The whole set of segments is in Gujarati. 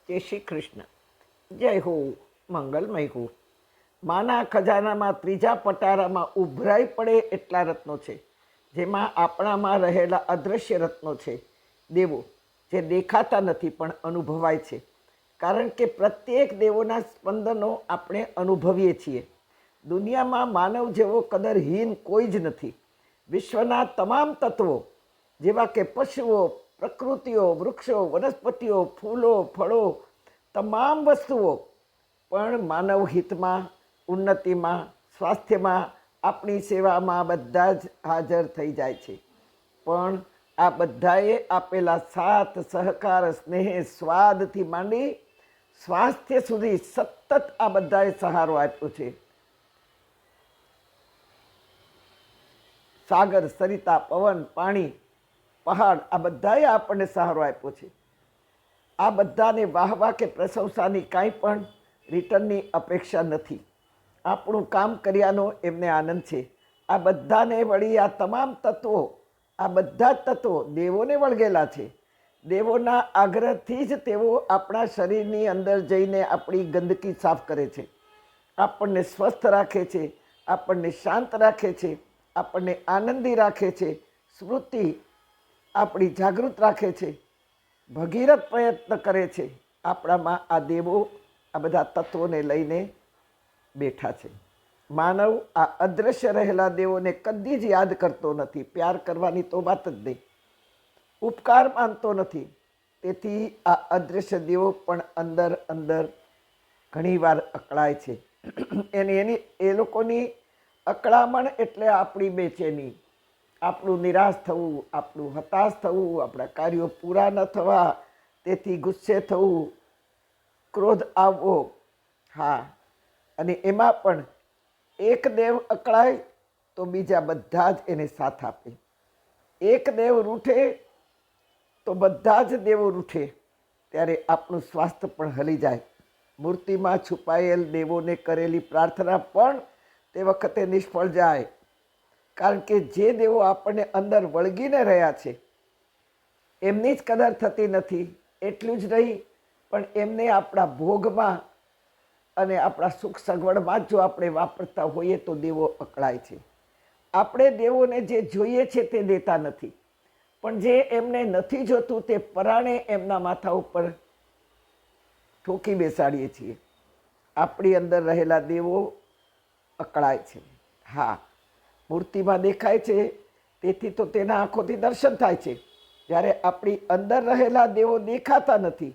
જય શ્રી કૃષ્ણ. જય હો, મંગલમય હો. માના ખજાનામાં ત્રીજા પટારામાં ઉભરાઈ પડે એટલા રત્નો છે, જેમાં આપણામાં રહેલા અદૃશ્ય રત્નો છે, દેવો, જે દેખાતા નથી પણ અનુભવાય છે. કારણ કે પ્રત્યેક દેવોના સ્પંદનો આપણે અનુભવીએ છીએ. દુનિયામાં માનવ જેવો કદરહીન કોઈ જ નથી. વિશ્વના તમામ તત્વો, જેવા કે પશુઓ, પ્રકૃતિઓ, વૃક્ષો, વનસ્પતિઓ, ફૂલો, ફળો, તમામ વસ્તુઓ પણ માનવ હિતમાં, ઉન્નતિમાં, સ્વાસ્થ્યમાં, આપણી સેવામાં બધા જ હાજર થઈ જાય છે. પણ આ બધાએ આપેલા સાથ, સહકાર, સ્નેહ, સ્વાદથી માંડી સ્વાસ્થ્ય સુધી સતત આ બધાએ સહારો આપ્યો છે. સાગર, સરિતા, પવન, પાણી, પહાડ, આ બધાએ આપણને સહારો આપ્યો છે. આ બધાને વાહવા કે પ્રશંસાની કાંઈ પણ રિટર્નની અપેક્ષા નથી. આપણું કામ કર્યાનો એમને આનંદ છે. આ બધાને વળી આ તમામ તત્વો, આ બધા જ તત્વો દેવોને વળગેલા છે. દેવોના આગ્રહથી જ તેઓ આપણા શરીરની અંદર જઈને આપણી ગંદકી સાફ કરે છે, આપણને સ્વસ્થ રાખે છે, આપણને શાંત રાખે છે, આપણને આનંદી રાખે છે, સ્મૃતિ આપણી જાગૃત રાખે છે, ભગીરથ પ્રયત્ન કરે છે. આપણામાં આ દેવો આ બધા તત્વોને લઈને બેઠા છે. માનવ આ અદૃશ્ય રહેલા દેવોને કદી જ યાદ કરતો નથી. પ્યાર કરવાની તો વાત જ નહીં, ઉપકાર માનતો નથી. તેથી આ અદૃશ્ય દેવો પણ અંદર અંદર ઘણીવાર અકળાય છે. એ લોકોની અકળામણ એટલે આપણી બેચેની, આપણું નિરાશ થવું, આપણું હતાશ થવું, આપણા કાર્યો પૂરા ન થવા, તેથી ગુસ્સે થવું, ક્રોધ આવવો. હા, અને એમાં પણ એક દેવ અકળાય તો બીજા બધા જ એને સાથ આપે. એક દેવ રૂઠે તો બધા જ દેવો રૂઠે. ત્યારે આપણું સ્વાસ્થ્ય પણ હલી જાય. મૂર્તિમાં છુપાયેલ દેવોને કરેલી પ્રાર્થના પણ તે વખતે નિષ્ફળ જાય. કારણ કે જે દેવો આપણને અંદર વળગીને રહ્યા છે એમની જ કદર થતી નથી. એટલું જ નહીં, પણ એમને આપણા ભોગમાં અને આપણા સુખ સગવડમાં જો આપણે વાપરતા હોઈએ તો દેવો અકળાય છે. આપણે દેવોને જે જોઈએ છે તે દેતા નથી, પણ જે એમને નથી જોતું તે પરાણે એમના માથા ઉપર ઠોકી બેસાડીએ છીએ. આપણી અંદર રહેલા દેવો અકળાય છે. હા, મૂર્તિમાં દેખાય છે તેથી તો તેના આંખોથી દર્શન થાય છે. જ્યારે આપણી અંદર રહેલા દેવો દેખાતા નથી,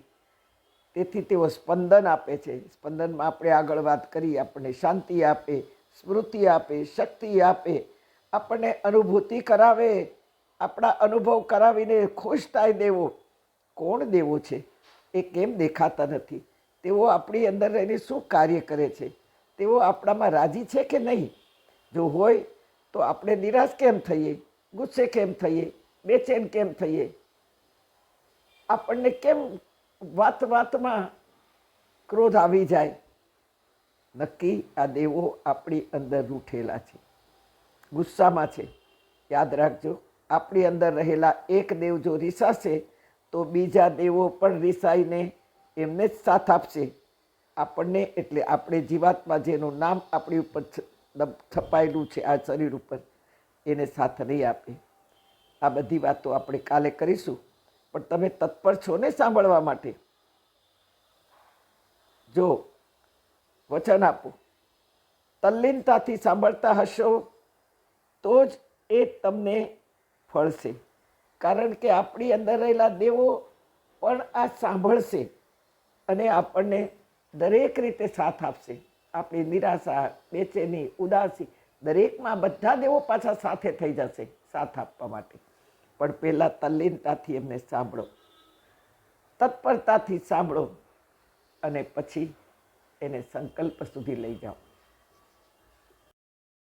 તેથી તેઓ સ્પંદન આપે છે. સ્પંદનમાં આપણે આગળ વાત કરી, આપણને શાંતિ આપે, સ્મૃતિ આપે, શક્તિ આપે, આપણને અનુભૂતિ કરાવે, આપણા અનુભવ કરાવીને ખુશ થાય દેવો. કોણ દેવો છે? એ કેમ દેખાતા નથી? તેઓ આપણી અંદર રહીને શું કાર્ય કરે છે? તેઓ આપણામાં રાજી છે કે નહીં? જો હોય તો આપણે નિરાશ કેમ થઈએ, ગુસ્સે કેમ થઈએ, બેચેન કેમ થઈએ? આપણને કેમ વાત વાતમાં ક્રોધ આવી જાય? નક્કી આ દેવો આપણી અંદર રૂઠેલા છે, ગુસ્સામાં છે. યાદ રાખજો, આપણી અંદર રહેલા એક દેવ જો રીસાશે તો બીજા દેવો પણ રીસાઈને એમને જ સાથ આપશે. આપણને એટલે આપણે જીવાત્મા જેનું નામ આપણી ઉપર છપાયેલું છે આ શરીર ઉપર, એને સાથ નહીં આપે. આ બધી વાતો આપણે કાલે કરીશું, પણ તમે તત્પર છો ને સાંભળવા માટે? જો વચન આપો, તલ્લીનતાથી સાંભળતા હશો તો જ એ તમને ફળશે. કારણ કે આપણી અંદર રહેલા દેવો પણ આ સાંભળશે અને આપણને દરેક રીતે સાથ આપશે. આપણી નિરાશા, બેચેની, ઉદાસી, દરેકમાં બધા દેવો પાછા સાથે થઈ જશે સાથ આપવા માટે. પણ પહેલાં તલ્લીનતાથી એમને સાંભળો, તત્પરતાથી સાંભળો, અને પછી એને સંકલ્પ સુધી લઈ જાઓ.